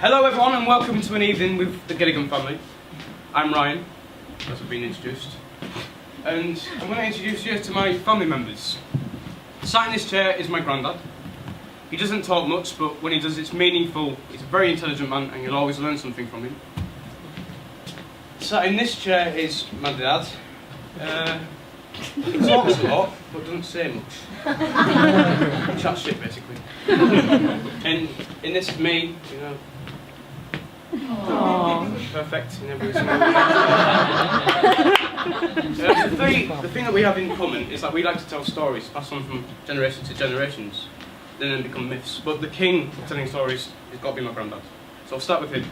Hello everyone and welcome to an evening with the Gilligan family. I'm Ryan, as I've been introduced. And I'm going to introduce you to my family members. Sat in this chair is my granddad. He doesn't talk much, but when he does it's meaningful. He's a very intelligent man and you'll always learn something from him. Sat in this chair is my dad. He talks a lot, but doesn't say much. He chats shit, basically. And this is me, you know. Aww. Perfect in every single way. The thing that we have in common is that we like to tell stories, passed on from generation to generations, then become myths. But the king of telling stories has got to be my granddad. So I'll start with him.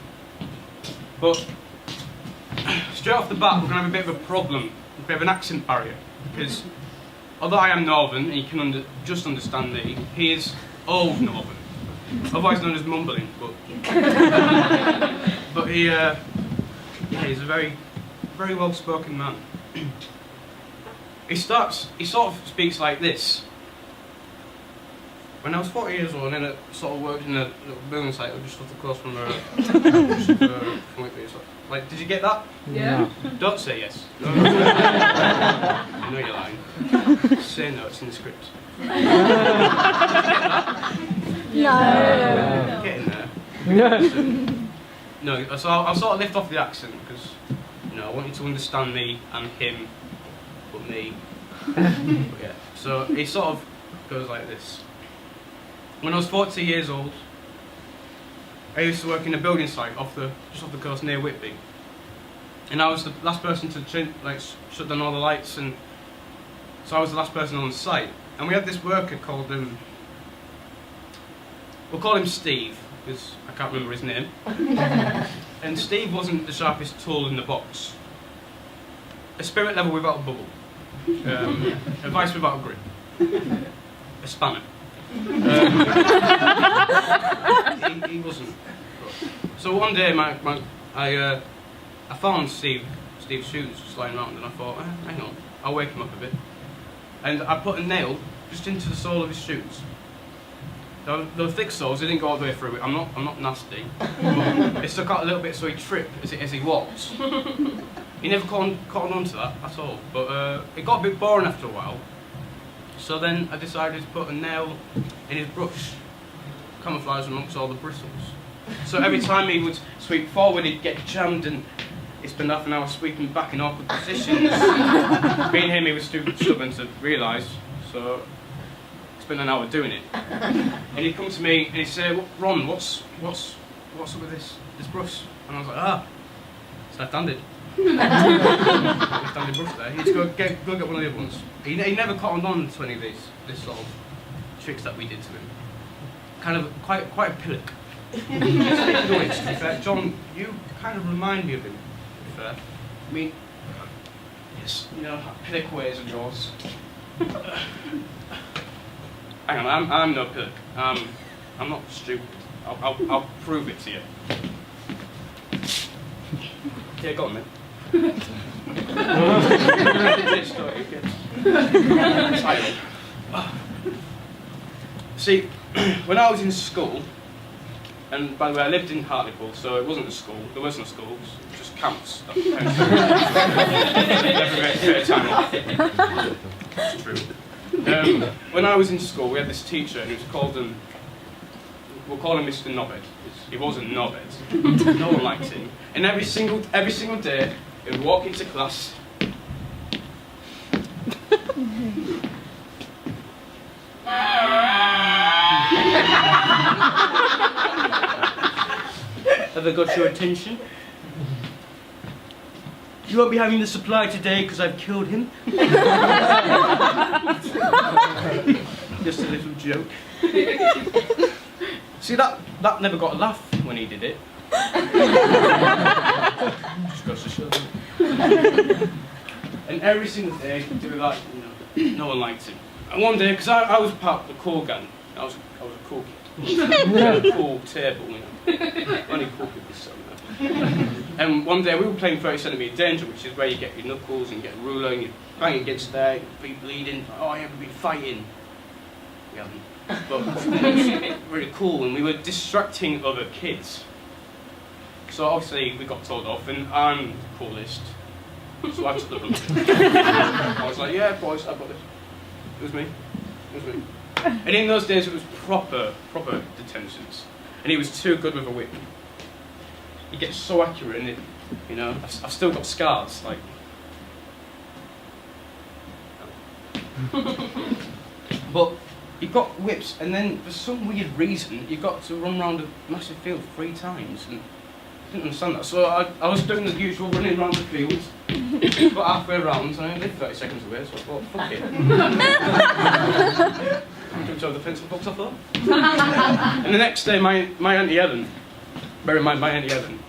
But straight off the bat, we're going to have a bit of a problem, a bit of an accent barrier. Because although I am Northern, and you can just understand me, he is old Northern. Otherwise known as mumbling, but he's a very well-spoken man. He sort of speaks like this. When I was 40 years old, and then I sort of worked in a little building site just off the coast from like, did you get that? Yeah. Don't say yes. No. I know you're lying. Say no, it's in the script. No. Get in there. No, so I'll sort of lift off the accent because, you know, I want you to understand me and him, but me. But yeah. So he sort of goes like this. When I was 40 years old, I used to work in a building site just off the coast near Whitby, and I was the last person to shut down all the lights, and so I was the last person on the site. And we had this worker called we'll call him Steve, because I can't remember his name. And Steve wasn't the sharpest tool in the box. A spirit level without a bubble. A vice without a grip. A spanner. He wasn't. So one day I found Steve's shoes just lying around, and I thought, hang on, I'll wake him up a bit. And I put a nail just into the sole of his shoes. They were thick soles, they didn't go all the way through it. I'm not nasty, but it stuck out a little bit so he tripped as he walked. He never caught on to that at all, but it got a bit boring after a while. So then I decided to put a nail in his brush, camouflage amongst all the bristles. So every time he would sweep forward, he'd get jammed, and he'd spend half an hour sweeping back in awkward positions. Being him, he was too stubborn to realise, so I spent an hour doing it. And he'd come to me and he'd say, "Ron, what's up with this brush?" And I was like, it's left-handed. Left-handed brush there. He'd go get one of the other ones. He never caught on to any of this sort of tricks that we did to him. Kind of quite a pillock. To be fair, John, you kind of remind me of him, to be fair. I mean, yes, you know, pillock ways of yours. Hang on, I'm no pillock. I'm not stupid. I'll prove it to you. Yeah, go on, mate. See, when I was in school, and by the way, I lived in Hartlepool, so it wasn't a school. There wasn't a school. It was just camps. It's true. When I was in school, we had this teacher, and he was called we'll call him Mr. Knobhead. He wasn't Knobhead. No one liked him. And every single day, he would walk into class. Have I got your attention? You won't be having the supply today because I've killed him. Just a little joke. See, that never got a laugh when he did it. Just goes to show. And every single day he'd do that, you know, no one liked him. And one day, because I was part of the cool gang, I was a cool kid. A cool table, you know. Only cool people say that. And one day we were playing 30cm danger, which is where you get your knuckles and you get a ruler and you bang against there, you be bleeding. Oh, yeah, we've been fighting. We haven't. But it was really cool, and we were distracting other kids. So obviously we got told off, and I'm the coolest. So I took the room. I was like, yeah, boys, I've got this. It was me. It was me. And in those days, it was proper detentions. And he was too good with a whip. He gets so accurate, and you know, I've still got scars, like. But you've got whips, and then for some weird reason, you've got to run around a massive field 3 times. And I didn't understand that. So I was doing the usual running around the field, got halfway around, and I only lived 30 seconds away, so I thought, fuck it. Jumped over the fence and fucked off that. And the next day, my Auntie Ellen, bear in mind, my Auntie Ellen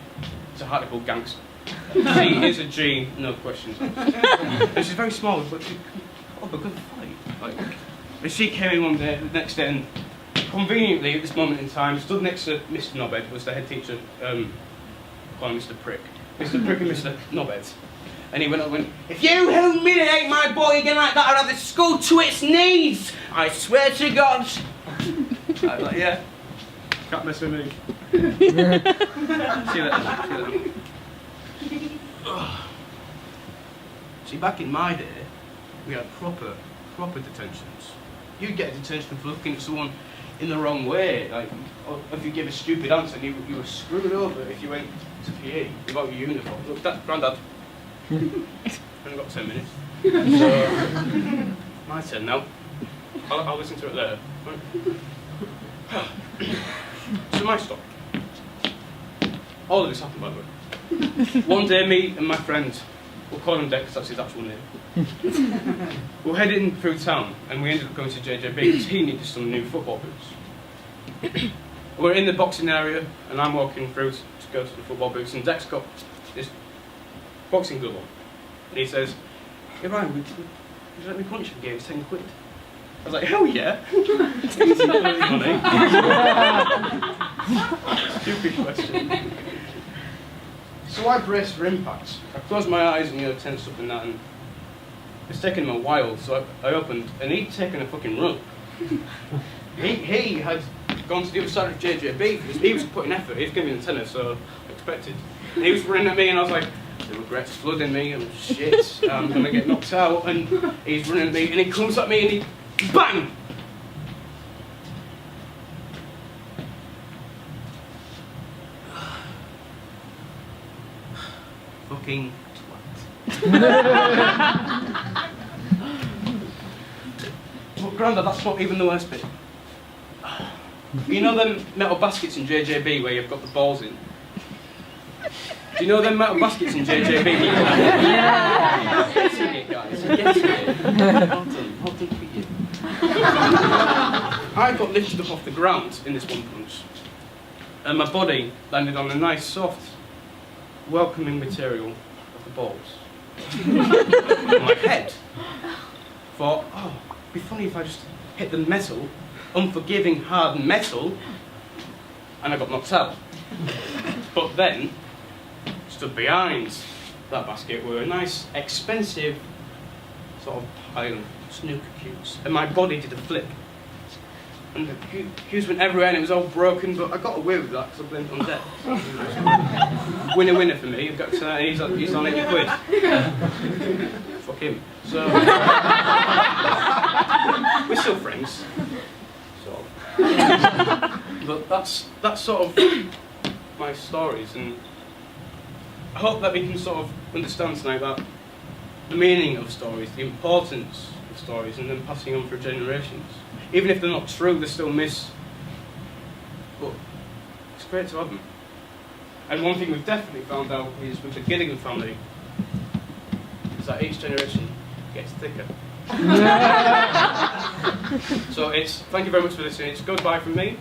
is a hardcore gangster. She is a G, no questions asked. And she's very small, but she got up a good fight. Like, and she came in one day, the next day, and conveniently at this moment in time, stood next to Mr. Knobhead, who was the head teacher, call him Mr. Prick. Mr. Prick and Mr. Knobhead. And he went up and went, "If you humiliate my boy again like that, I'll have the school to its knees! I swear to God!" I was like, yeah, can't mess with me. See you later. See, back in my day, we had proper detentions. You'd get a detention for looking at someone in the wrong way, like, or if you give a stupid answer and you were screwed over if you went to PE without your uniform. Look, Grandad, only got 10 minutes. So, my turn now. I'll listen to it later. Right. So my story. All of this happened, by the way. One day, me and my friend, we'll call him Dick because that's his actual name. We're heading through town, and we ended up going to JJB because he needed some new football boots. We're in the boxing area, and I'm walking through to go to the football boots, and Deck's got this boxing glove on. And he says, "Hey Ryan, would you let me punch you? It's 10 quid. I was like, "Hell yeah!" Easy money. Stupid question. So I brace for impact. I closed my eyes and tense up and that, and it's taken him a while. So I opened, and he'd taken a fucking run. He had gone to the other side of JJB. He was putting effort. He was giving me the tenner, so I expected. And he was running at me, and I was like, the regret's flooding me, and shit, I'm gonna get knocked out. And he's running at me, and he comes at me, and he bang! Fucking twat. But Grandad, that's not even the worst bit. You know them metal baskets in JJB where you've got the balls in? Do you know them metal baskets in JJB? Yeah. Getting it, guys. Getting it. Well done for you. I got lifted up off the ground in this one punch, and my body landed on a nice, soft, welcoming material of the balls. On my head. Thought, oh, it'd be funny if I just hit the metal, unforgiving, hard metal, and I got knocked out. But then, stood behind that basket were a nice, expensive sort of pile of snooker cubes, and my body did a flip. And the cubes went everywhere, and it was all broken, but I got away with that because I blamed it on Dad. Winner for me. I've got he's on 80 quid. Fuck him. So we're still friends. Sort of. But that's sort of my stories, and I hope that we can sort of understand tonight that the meaning of stories, the importance of stories, and then passing on through generations. Even if they're not true, they're still myths. But it's great to have them. And one thing we've definitely found out is with the Gilligan family, is that each generation gets thicker. So thank you very much for listening. It's goodbye from me.